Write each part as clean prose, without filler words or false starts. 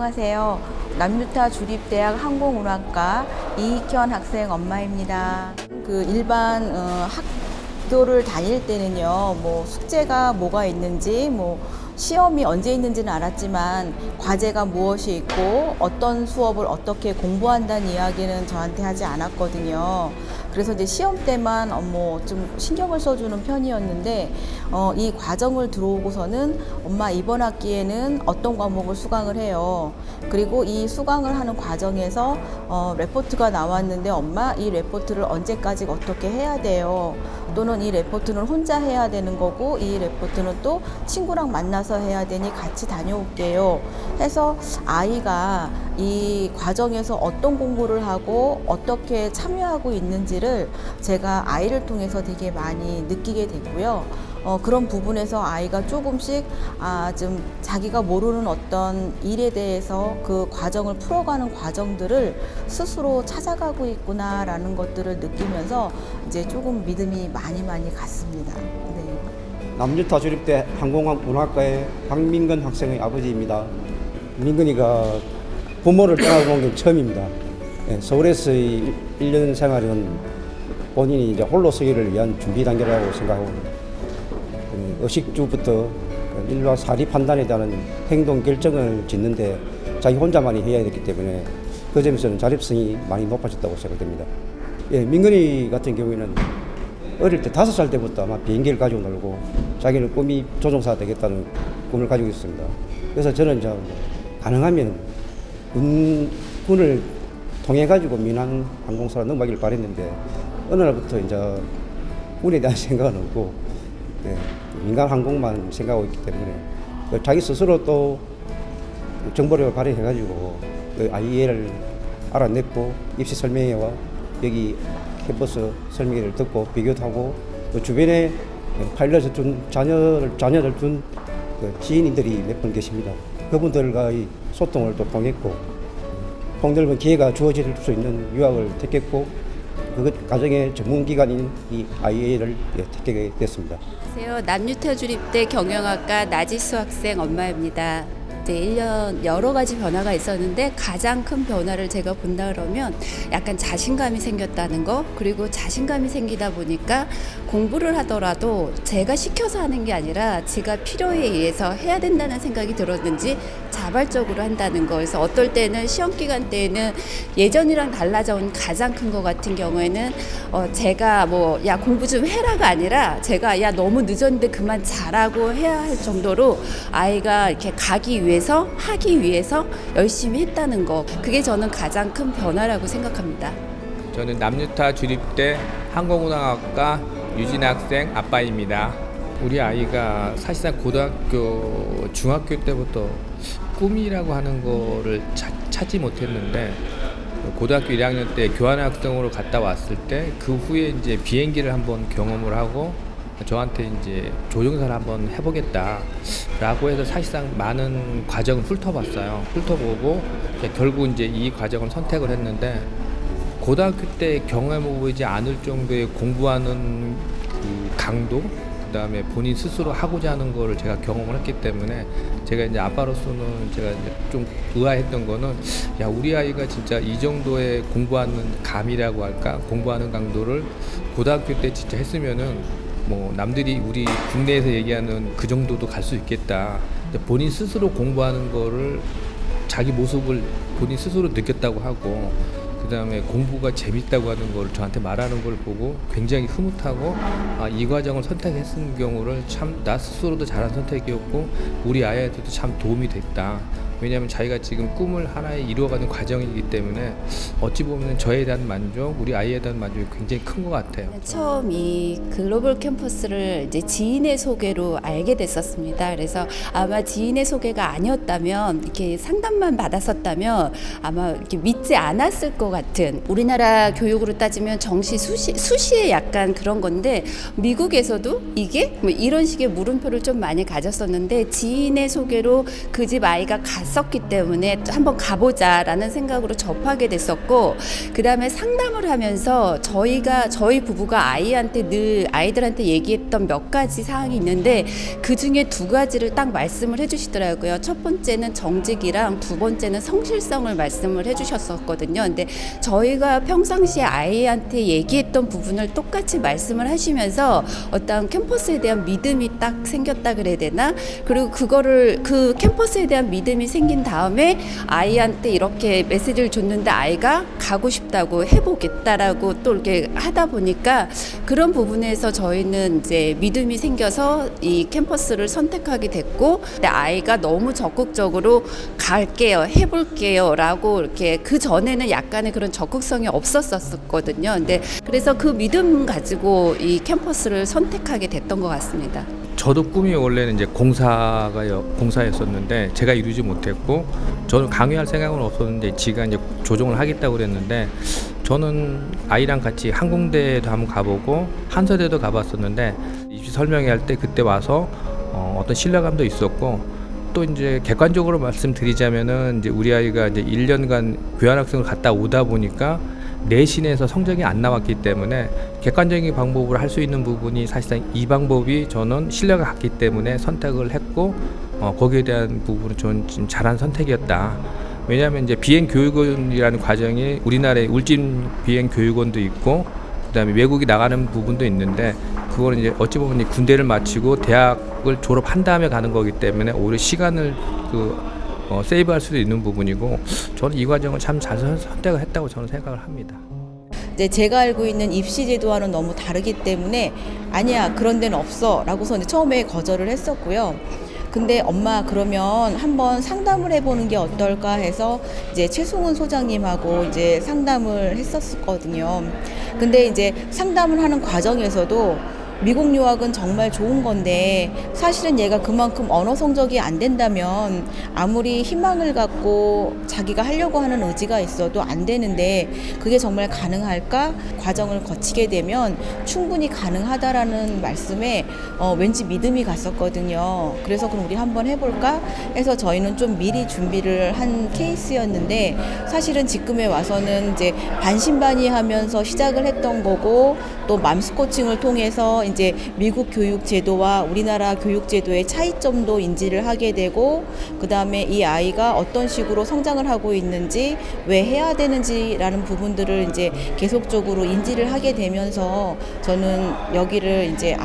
안녕하세요. 남유타 주립대학 항공운항과 이익현 학생 엄마입니다. 일반 학교를 다닐 때는요, 숙제가 뭐가 있는지, 시험이 언제 있는지는 알았지만 과제가 무엇이 있고 어떤 수업을 어떻게 공부한다는 이야기는 저한테 하지 않았거든요. 그래서 이제 시험 때만 좀 신경을 써주는 편이었는데 이 과정을 들어오고서는 엄마 이번 학기에는 어떤 과목을 수강을 해요. 그리고 이 수강을 하는 과정에서 레포트가 나왔는데 엄마 이 레포트를 언제까지 어떻게 해야 돼요. 또는 이 레포트는 혼자 해야 되는 거고 이 레포트는 또 친구랑 만나서 해야 되니 같이 다녀올게요 해서 아이가 이 과정에서 어떤 공부를 하고 어떻게 참여하고 있는지를 제가 아이를 통해서 되게 많이 느끼게 됐고요. 그런 부분에서 아이가 조금씩 좀 자기가 모르는 어떤 일에 대해서 그 과정을 풀어가는 과정들을 스스로 찾아가고 있구나라는 것들을 느끼면서 이제 조금 믿음이 많이 갔습니다. 네. 남유타 주립대 항공운항과의 박민근 학생의 아버지입니다. 민근이가 부모를 떠나본 게 처음입니다. 서울에서의 1년 생활은 본인이 이제 홀로 서기를 위한 준비 단계라고 생각하고 의식주부터 일과 사리 판단에 대한 행동 결정을 짓는데 자기 혼자만이 해야 되기 때문에 그 점에서는 자립성이 많이 높아졌다고 생각됩니다. 민근이 같은 경우에는 어릴 때 5살 때부터 아마 비행기를 가지고 놀고 자기는 꿈이 조종사가 되겠다는 꿈을 가지고 있습니다. 그래서 저는 가능하면 군을 통해 가지고 민항 항공사로 넘어가길 바랬는데 어느 날부터 이제 군에 대한 생각은 없고 민간 항공만 생각하고 있기 때문에 자기 스스로 또 정보력을 발휘해 가지고 IA를 알아냈고 입시 설명회와 여기 캠퍼스 설명회를 듣고 비교도 하고 또 주변에 파일럿을 준 자녀들 준 지인들이 몇 분 계십니다. 그분들과의 소통을 또 통했고 폭넓은 기회가 주어질 수 있는 유학을 택했고 그 과정의 전문기관인 이 IA를 택하게 됐습니다. 안녕하세요. 남유타 주립대 경영학과 나지수 학생 엄마입니다. 이제 1년 여러 가지 변화가 있었는데 가장 큰 변화를 제가 본다 그러면 약간 자신감이 생겼다는 거, 그리고 자신감이 생기다 보니까 공부를 하더라도 제가 시켜서 하는 게 아니라 제가 필요에 의해서 해야 된다는 생각이 들었는지 자발적으로 한다는 거. 그래서 어떨 때는 시험 기간 때에는 예전이랑 달라져 온 가장 큰 거 같은 경우에는 제가 야 공부 좀 해라가 아니라 제가 야 너무 늦었는데 그만 자라고 해야 할 정도로 아이가 이렇게 하기 위해서 열심히 했다는 거, 그게 저는 가장 큰 변화라고 생각합니다. 저는 남유타 주립대 항공운항학과 유진 학생 아빠입니다. 우리 아이가 사실상 고등학교, 중학교 때부터 꿈이라고 하는 거를 찾지 못했는데 고등학교 1학년 때 교환학생으로 갔다 왔을 때 그 후에 이제 비행기를 한번 경험을 하고 저한테 이제 조종사를 한번 해보겠다라고 해서 사실상 많은 과정을 훑어봤어요. 훑어보고 결국 이제 이 과정을 선택을 했는데 고등학교 때 경험해보지 않을 정도의 공부하는 그 강도, 그다음에 본인 스스로 하고자 하는 거를 제가 경험을 했기 때문에 제가 이제 아빠로서는 제가 이제 좀 의아했던 거는 야 우리 아이가 진짜 이 정도의 공부하는 감이라고 할까, 공부하는 강도를 고등학교 때 진짜 했으면은 남들이 우리 국내에서 얘기하는 그 정도도 갈 수 있겠다. 본인 스스로 공부하는 거를 자기 모습을 본인 스스로 느꼈다고 하고 그 다음에 공부가 재밌다고 하는 걸 저한테 말하는 걸 보고 굉장히 흐뭇하고 이 과정을 선택했은 경우를 참 나 스스로도 잘한 선택이었고 우리 아이한테도 참 도움이 됐다. 왜냐하면 자기가 지금 꿈을 하나에 이루어가는 과정이기 때문에 어찌 보면 저에 대한 만족, 우리 아이에 대한 만족이 굉장히 큰 것 같아요. 처음 이 글로벌 캠퍼스를 이제 지인의 소개로 알게 됐었습니다. 그래서 아마 지인의 소개가 아니었다면, 이렇게 상담만 받았었다면 아마 이렇게 믿지 않았을 것 같은, 우리나라 교육으로 따지면 정시 수시에 약간 그런 건데 미국에서도 이게 이런 식의 물음표를 좀 많이 가졌었는데 지인의 소개로 그 집 아이가 갔었기 때문에 한번 가보자라는 생각으로 접하게 됐었고, 그 다음에 상담을 하면서 저희 부부가 아이들한테 얘기했던 몇 가지 사항이 있는데 그 중에 두 가지를 딱 말씀을 해주시더라고요. 첫 번째는 정직이랑 두 번째는 성실성을 말씀을 해주셨었거든요. 근데 저희가 평상시에 아이한테 얘기했던 부분을 똑같이 말씀을 하시면서 어떤 캠퍼스에 대한 믿음이 딱 생겼다 그래야 되나? 그리고 그 캠퍼스에 대한 믿음이 생긴 다음에 아이한테 이렇게 메시지를 줬는데 아이가 가고 싶다고 해보겠다라고 또 이렇게 하다 보니까 그런 부분에서 저희는 이제 믿음이 생겨서 이 캠퍼스를 선택하게 됐고, 근데 아이가 너무 적극적으로 갈게요, 해볼게요 라고 이렇게 그 전에는 약간의 그런 적극성이 없었거든요. 근데 그래서 그 믿음 가지고 이 캠퍼스를 선택하게 됐던 것 같습니다. 저도 꿈이 원래는 이제 공사였었는데 제가 이루지 못했고, 저는 강요할 생각은 없었는데 지가 이제 조정을 하겠다고 그랬는데, 저는 아이랑 같이 항공대도 한번 가보고 한서대도 가봤었는데 입시 설명회할 때 그때 와서 어떤 신뢰감도 있었고, 또 이제 객관적으로 말씀드리자면은 이제 우리 아이가 이제 1년간 교환학생을 갔다 오다 보니까 내신에서 성적이 안 나왔기 때문에 객관적인 방법으로 할 수 있는 부분이 사실상 이 방법이 저는 신뢰가 갔기 때문에 선택을 했고, 거기에 대한 부분은 저는 지금 잘한 선택이었다. 왜냐하면 이제 비행 교육원이라는 과정이 우리나라에 울진 비행 교육원도 있고 그다음에 외국에 나가는 부분도 있는데, 그거는 이제 어찌 보면 군대를 마치고 대학을 졸업한 다음에 가는 거기 때문에 오히려 시간을 세이브할 수도 있는 부분이고, 저는 이 과정을 참 잘 선택을 했다고 저는 생각을 합니다. 이제 제가 알고 있는 입시 제도와는 너무 다르기 때문에 아니야, 그런 데는 없어 라고서 이제 처음에 거절을 했었고요. 근데 엄마 그러면 한번 상담을 해보는 게 어떨까 해서 이제 최승훈 소장님하고 이제 상담을 했었거든요. 근데 이제 상담을 하는 과정에서도 미국 유학은 정말 좋은 건데 사실은 얘가 그만큼 언어 성적이 안 된다면 아무리 희망을 갖고 자기가 하려고 하는 의지가 있어도 안 되는데 그게 정말 가능할까? 과정을 거치게 되면 충분히 가능하다라는 말씀에 왠지 믿음이 갔었거든요. 그래서 그럼 우리 한번 해볼까? 해서 저희는 좀 미리 준비를 한 케이스였는데, 사실은 지금에 와서는 이제 반신반의하면서 시작을 했던 거고, 또 맘스 코칭을 통해서 이제 미국 교육 제도와 우리나라 교육 제도의 차이점도 인지를 하게 되고, 그 다음에 이 아이가 어떤 식으로 성장을 하고 있는지, 왜 해야 되는지라는 부분들을 이제 계속적으로 인지를 하게 되면서 저는 여기를 이제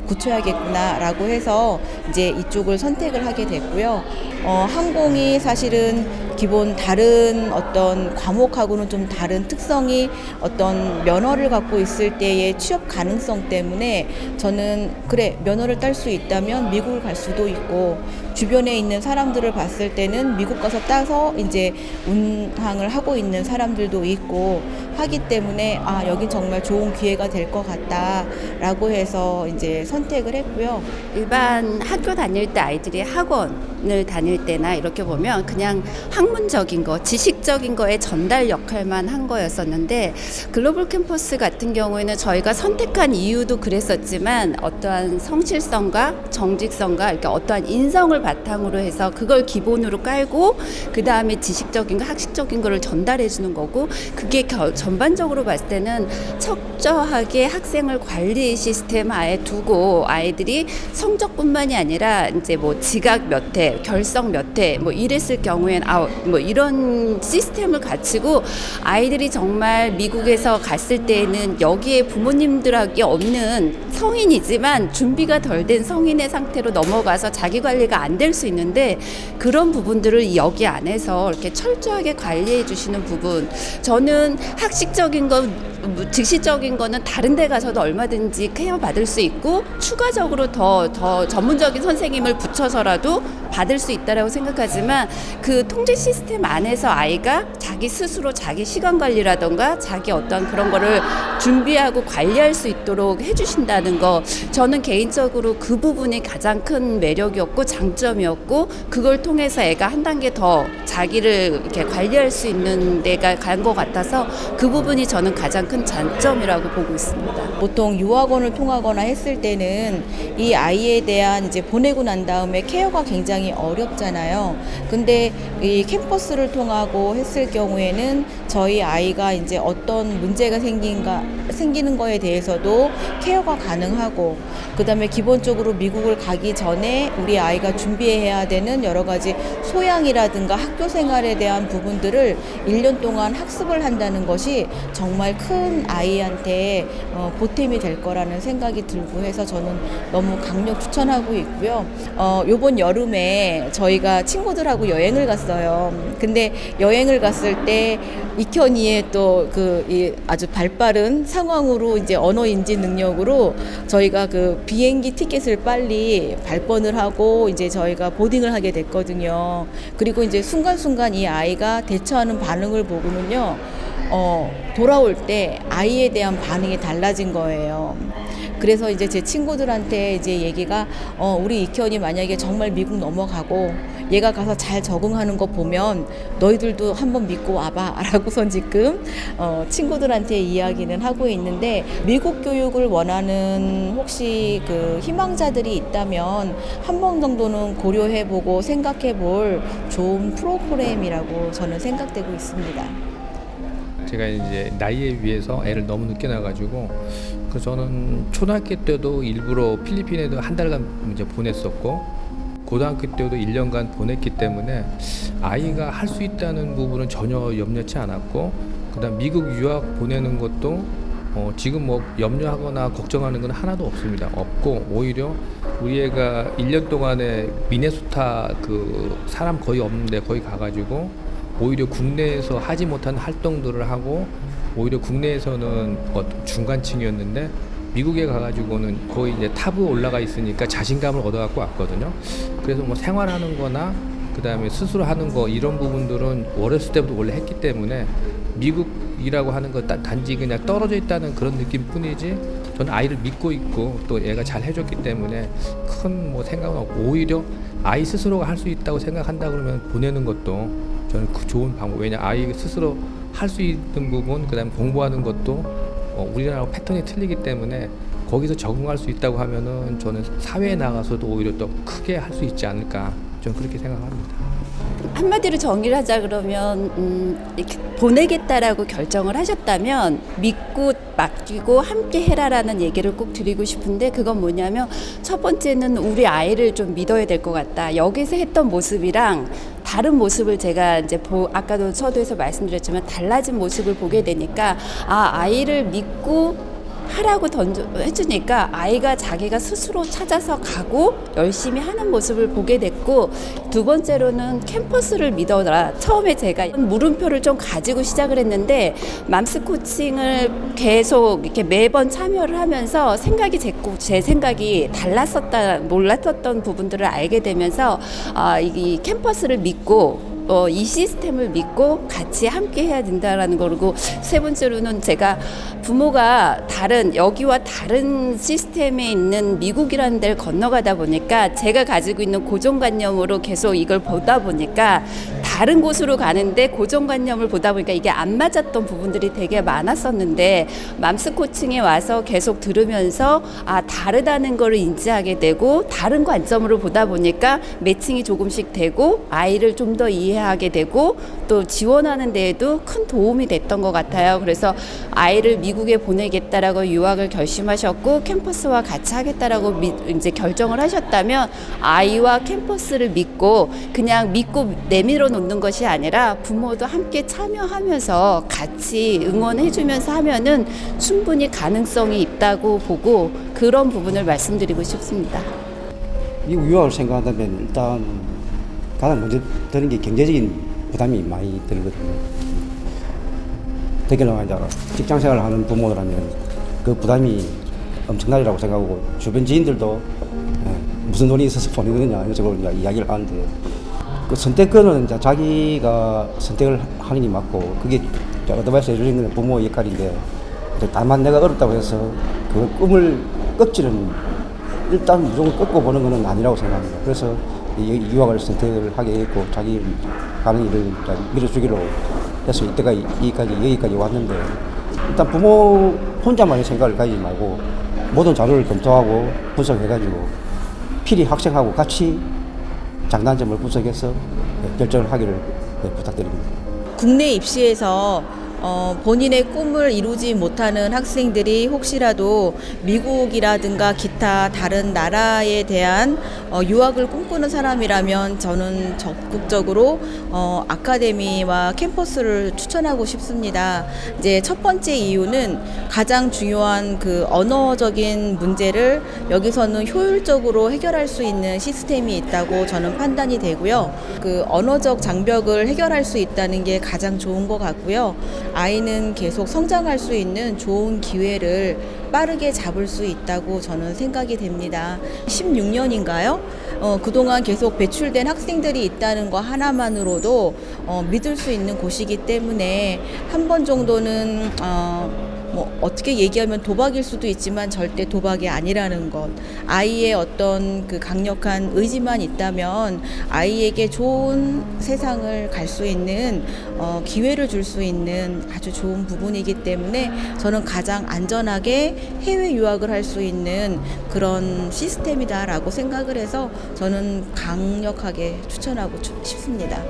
고쳐야겠구나라고 해서 이제 이쪽을 선택을 하게 됐고요. 항공이 사실은 기본 다른 어떤 과목하고는 좀 다른 특성이 어떤 면허를 갖고 있을 때의 취업 가능성 때문에 저는 그래, 면허를 딸 수 있다면 미국을 갈 수도 있고, 주변에 있는 사람들을 봤을 때는 미국 가서 따서 이제 운항을 하고 있는 사람들도 있고 하기 때문에 여긴 정말 좋은 기회가 될 것 같다라고 해서 이제 선택을 했고요. 일반 학교 다닐 때 아이들이 학원을 다닐 때나 이렇게 보면 그냥 학문적인 거, 지식적인 거에 전달 역할만 한 거였었는데, 글로벌 캠퍼스 같은 경우에는 저희가 선택한 이유도 그랬었지만 어떠한 성실성과 정직성과 이렇게 어떠한 인성을 바탕으로 해서 그걸 기본으로 깔고 그 다음에 지식적인 거, 학식적인 거를 전달해 주는 거고, 그게 전반적으로 봤을 때는 철저하게 학생을 관리 시스템 하에 두고 아이들이 성적뿐만이 아니라 이제 뭐 지각 몇 회, 결석 몇 회, 뭐 이랬을 경우엔 뭐 이런 시스템을 갖추고 아이들이 정말 미국에서 갔을 때에는 여기에 부모님들에게 없는 성인이지만 준비가 덜 된 성인의 상태로 넘어가서 자기 관리가 안 될 수 있는데, 그런 부분들을 여기 안에서 이렇게 철저하게 관리해 주시는 부분, 저는 학식적인 거, 직시적인 거는 다른 데 가서도 얼마든지 케어 받을 수 있고 추가적으로 더 전문적인 선생님을 붙여서라도 받을 수 있다라고 생각하지만, 그 통제 시스템 안에서 아이가 자기 스스로 자기 시간 관리라던가 자기 어떤 그런 거를 준비하고 관리할 수 있도록 해주신다는 거, 저는 개인적으로 그 부분이 가장 큰 매력이었고 장점이었고, 그걸 통해서 애가 한 단계 더 자기를 이렇게 관리할 수 있는 데가 간 것 같아서 그 부분이 저는 가장 큰 큰 장점이라고 보고 있습니다. 보통 유학원을 통하거나 했을 때는 이 아이에 대한 이제 보내고 난 다음에 케어가 굉장히 어렵잖아요. 근데 이 캠퍼스를 통하고 했을 경우에는 저희 아이가 이제 어떤 문제가 생기는 거에 대해서도 케어가 가능하고, 그다음에 기본적으로 미국을 가기 전에 우리 아이가 준비해야 되는 여러 가지 소양이라든가 학교 생활에 대한 부분들을 1년 동안 학습을 한다는 것이 정말 큰 아이한테 보탬이 될 거라는 생각이 들고 해서 저는 너무 강력 추천하고 있고요. 요번 여름에 저희가 친구들하고 여행을 갔어요. 근데 여행을 갔을 때 이현이의 또 이 아주 발빠른 상황으로 이제 언어 인지 능력으로 저희가 그 비행기 티켓을 빨리 발권을 하고 이제 저희가 보딩을 하게 됐거든요. 그리고 이제 순간순간 이 아이가 대처하는 반응을 보고는요, 돌아올 때 아이에 대한 반응이 달라진 거예요. 그래서 이제 제 친구들한테 이제 얘기가, 우리 이현이 만약에 정말 미국 넘어가고 얘가 가서 잘 적응하는 거 보면 너희들도 한번 믿고 와봐 라고선 지금 친구들한테 이야기는 하고 있는데, 미국 교육을 원하는 혹시 그 희망자들이 있다면 한 번 정도는 고려해보고 생각해볼 좋은 프로그램이라고 저는 생각되고 있습니다. 제가 이제 나이에 비해서 애를 너무 늦게 낳아가지고, 그래서 저는 초등학교 때도 일부러 필리핀에도 한 달간 이제 보냈었고, 고등학교 때도 1년간 보냈기 때문에 아이가 할 수 있다는 부분은 전혀 염려치 않았고, 그다음 미국 유학 보내는 것도 지금 뭐 염려하거나 걱정하는 건 하나도 없습니다. 없고, 오히려 우리 애가 1년 동안에 미네소타 그 사람 거의 없는데 거기 가가지고 오히려 국내에서 하지 못한 활동들을 하고, 오히려 국내에서는 중간층이었는데 미국에 가가지고는 거의 이제 탑에 올라가 있으니까 자신감을 얻어갖고 왔거든요. 그래서 뭐 생활하는 거나 그 다음에 스스로 하는 거 이런 부분들은 어렸을 때부터 원래 했기 때문에 미국이라고 하는 거 단지 그냥 떨어져 있다는 그런 느낌뿐이지, 저는 아이를 믿고 있고 또 얘가 잘 해줬기 때문에 큰 뭐 생각은 없고, 오히려 아이 스스로가 할 수 있다고 생각한다 그러면 보내는 것도 저는 좋은 방법. 왜냐, 아이 스스로 할 수 있는 부분, 그 다음에 공부하는 것도 우리나라하고 패턴이 틀리기 때문에 거기서 적응할 수 있다고 하면은 저는 사회에 나가서도 오히려 더 크게 할 수 있지 않을까, 저는 그렇게 생각합니다. 한마디로 정의를 하자 그러면 이렇게 보내겠다라고 결정을 하셨다면 믿고 맡기고 함께 해라라는 얘기를 꼭 드리고 싶은데, 그건 뭐냐면 첫 번째는 우리 아이를 좀 믿어야 될 것 같다. 여기서 했던 모습이랑 다른 모습을 제가 이제 아까도 서두에서 말씀드렸지만 달라진 모습을 보게 되니까, 아이를 믿고 하라고 해주니까 아이가 자기가 스스로 찾아서 가고 열심히 하는 모습을 보게 됐고, 두 번째로는 캠퍼스를 믿어라. 처음에 제가 물음표를 좀 가지고 시작을 했는데 맘스 코칭을 계속 이렇게 매번 참여를 하면서 제 생각이 몰랐었던 부분들을 알게 되면서 이 캠퍼스를 믿고 이 시스템을 믿고 같이 함께 해야 된다라는 거고, 세 번째로는 제가 부모가 여기와 다른 시스템에 있는 미국이라는 데를 건너가다 보니까 제가 가지고 있는 고정관념으로 계속 이걸 보다 보니까 다른 곳으로 가는데 고정관념을 보다 보니까 이게 안 맞았던 부분들이 되게 많았었는데, 맘스 코칭에 와서 계속 들으면서 다르다는 걸 인지하게 되고, 다른 관점으로 보다 보니까 매칭이 조금씩 되고 아이를 좀 더 이해하게 되고 또 지원하는 데에도 큰 도움이 됐던 것 같아요. 그래서 아이를 미국에 보내겠다라고 유학을 결심하셨고 캠퍼스와 같이 하겠다라고 이제 결정을 하셨다면, 아이와 캠퍼스를 믿고 그냥 믿고 내밀어 놓는 것이 아니라 부모도 함께 참여하면서 같이 응원해주면서 하면은 충분히 가능성이 있다고 보고, 그런 부분을 말씀드리고 싶습니다. 미국 유학을 생각한다면 일단 가장 먼저 드는 게 경제적인 부담이 많이 들거든요. 특히나 이제 직장 생활을 하는 부모라면 그 부담이 엄청나리라고 생각하고, 주변 지인들도 무슨 돈이 있어서 보내느냐 이런 식으로 이야기를 하는데, 그 선택권은 이제 자기가 선택을 하는 게 맞고, 그게 어드바이스 해주는 건 부모의 역할인데, 다만 내가 어렵다고 해서 그 꿈을 꺾지는 일단 무조건 꺾고 보는 것은 아니라고 생각합니다. 그래서 유학을 선택을 하게 했고, 자기 가는 일을 밀어주기로 해서 여기까지 왔는데, 일단 부모 혼자만의 생각을 가지지 말고 모든 자료를 검토하고 분석해가지고 필히 학생하고 같이 장단점을 분석해서 결정을 하기를 부탁드립니다. 국내 입시에서 본인의 꿈을 이루지 못하는 학생들이 혹시라도 미국이라든가 기타 다른 나라에 대한 유학을 꿈꾸는 사람이라면 저는 적극적으로 아카데미와 캠퍼스를 추천하고 싶습니다. 이제 첫 번째 이유는 가장 중요한 그 언어적인 문제를 여기서는 효율적으로 해결할 수 있는 시스템이 있다고 저는 판단이 되고요. 그 언어적 장벽을 해결할 수 있다는 게 가장 좋은 것 같고요. 아이는 계속 성장할 수 있는 좋은 기회를 빠르게 잡을 수 있다고 저는 생각이 됩니다. 16년인가요? 그동안 계속 배출된 학생들이 있다는 거 하나만으로도 믿을 수 있는 곳이기 때문에 한 번 정도는 뭐 어떻게 얘기하면 도박일 수도 있지만 절대 도박이 아니라는 것. 아이의 어떤 그 강력한 의지만 있다면 아이에게 좋은 세상을 갈 수 있는 기회를 줄 수 있는 아주 좋은 부분이기 때문에 저는 가장 안전하게 해외 유학을 할 수 있는 그런 시스템이다라고 생각을 해서 저는 강력하게 추천하고 싶습니다.